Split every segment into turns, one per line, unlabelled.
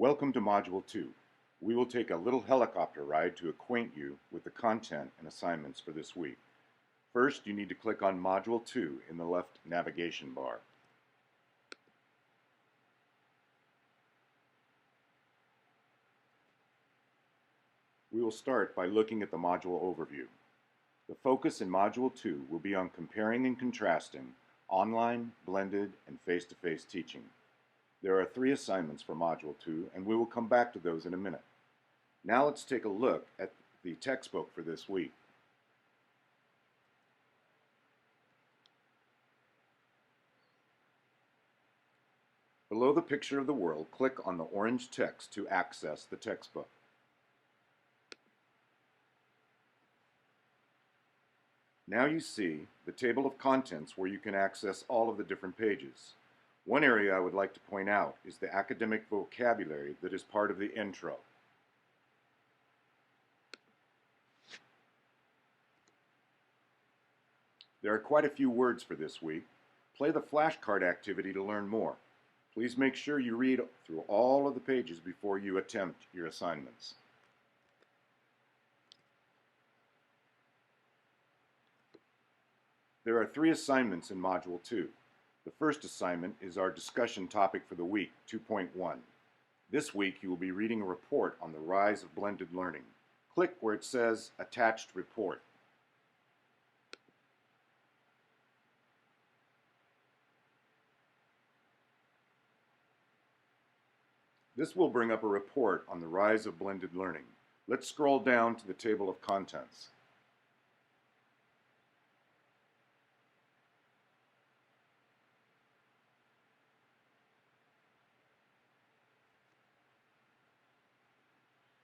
Welcome to Module 2. We will take a little helicopter ride to acquaint you with the content and assignments for this week. First, you need to click on Module 2 in the left navigation bar. We will start by looking at the module overview. The focus in Module 2 will be on comparing and contrasting online, blended, and face-to-face teaching. There are 3 assignments for Module 2, and we will come back to those in a minute. Now let's take a look at the textbook for this week. Below the picture of the world, click on the orange text to access the textbook. Now you see the table of contents where you can access all of the different pages. One area I would like to point out is the academic vocabulary that is part of the intro. There are quite a few words for this week. Play the flashcard activity to learn more. Please make sure you read through all of the pages before you attempt your assignments. There are 3 assignments in Module 2. The first assignment is our discussion topic for the week, 2.1. This week you will be reading a report on the rise of blended learning. Click where it says Attached Report. This will bring up a report on the rise of blended learning. Let's scroll down to the table of contents.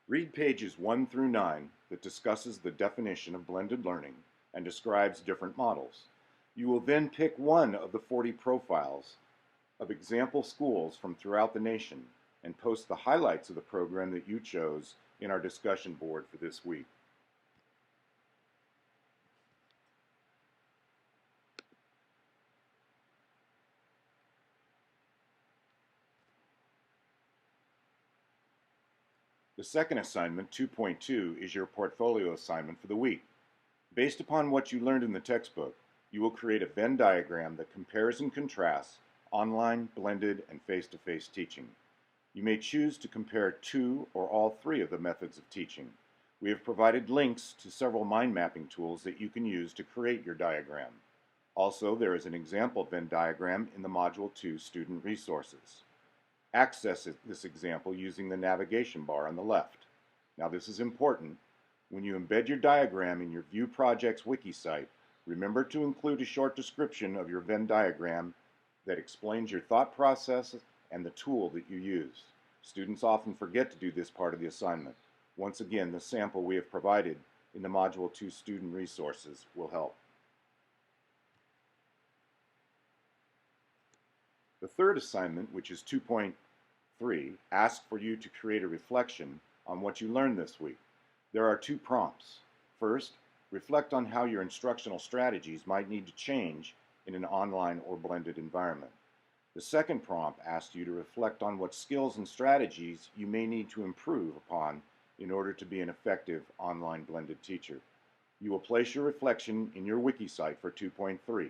Read pages 1 through 9 that discusses the definition of blended learning and describes different models. You will then pick one of the 40 profiles of example schools from throughout the nation and post the highlights of the program that you chose in our discussion board for this week. The second assignment, 2.2, is your portfolio assignment for the week. Based upon what you learned in the textbook, you will create a Venn diagram that compares and contrasts online, blended, and face-to-face teaching. You may choose to compare 2 or all 3 of the methods of teaching. We have provided links to several mind mapping tools that you can use to create your diagram. Also, there is an example Venn diagram in the Module 2 student resources. Access this example using the navigation bar on the left. Now this is important. When you embed your diagram in your View Projects wiki site, remember to include a short description of your Venn diagram that explains your thought process and the tool that you use. Students often forget to do this part of the assignment. Once again, the sample we have provided in the Module 2 student resources will help. The third assignment, which is 2.3, asks for you to create a reflection on what you learned this week. There are 2 prompts. First, reflect on how your instructional strategies might need to change in an online or blended environment. The second prompt asks you to reflect on what skills and strategies you may need to improve upon in order to be an effective online blended teacher. You will place your reflection in your wiki site for 2.3.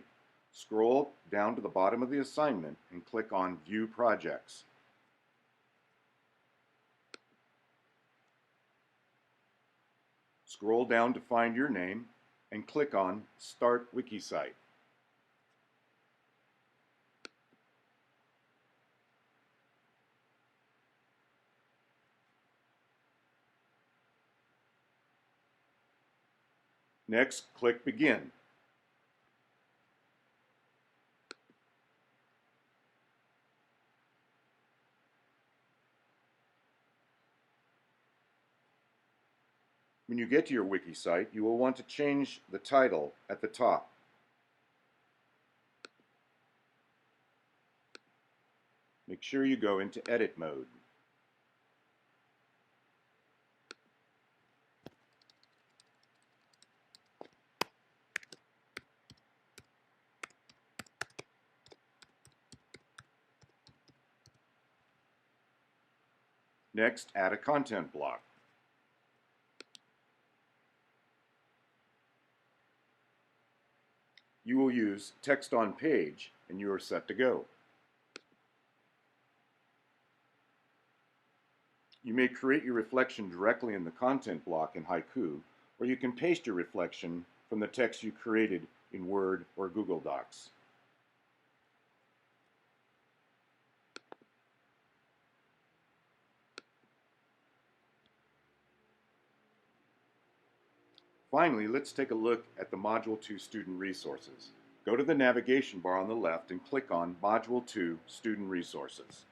Scroll down to the bottom of the assignment and click on View Projects. Scroll down to find your name and click on Start Wiki Site. Next, click Begin. When you get to your wiki site, you will want to change the title at the top. Make sure you go into edit mode. Next, add a content block. You will use text on page and you are set to go. You may create your reflection directly in the content block in Haiku, or you can paste your reflection from the text you created in Word or Google Docs. Finally, let's take a look at the Module 2 Student Resources. Go to the navigation bar on the left and click on Module 2 Student Resources.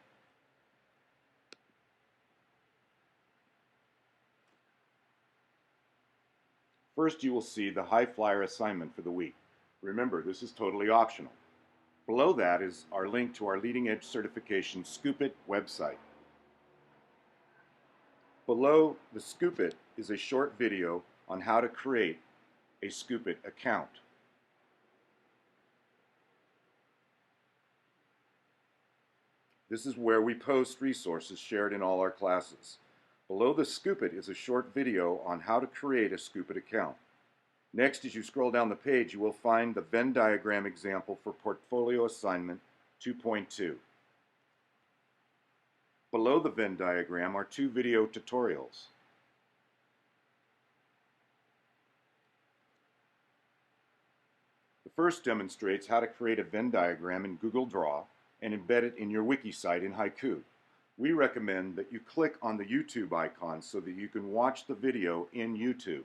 First, you will see the high flyer assignment for the week. Remember, this is totally optional. Below that is our link to our leading edge certification Scoop.it website. Below the Scoop.it is a short video on how to create a Scoop.it account. This is where we post resources shared in all our classes. Below the Scoop.it is a short video on how to create a Scoop.it account. Next, as you scroll down the page, you will find the Venn diagram example for Portfolio Assignment 2.2. Below the Venn diagram are 2 video tutorials. The first demonstrates how to create a Venn diagram in Google Draw and embed it in your wiki site in Haiku. We recommend that you click on the YouTube icon so that you can watch the video in YouTube.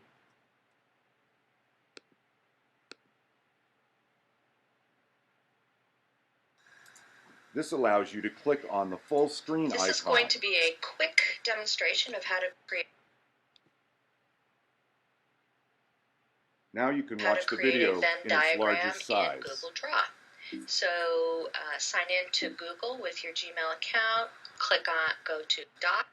This allows you to click on the full screen icon.
This is going to be a quick demonstration of how to create
Now you can watch the video in its largest size.
in Google Draw. So sign in to Google with your Gmail account, go to Doc.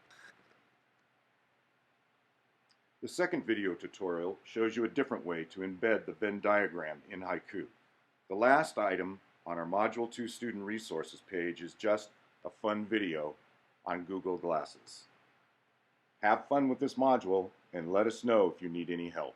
The second video tutorial shows you a different way to embed the Venn diagram in Haiku. The last item on our Module 2 Student Resources page is just a fun video on Google Glasses. Have fun with this module and let us know if you need any help.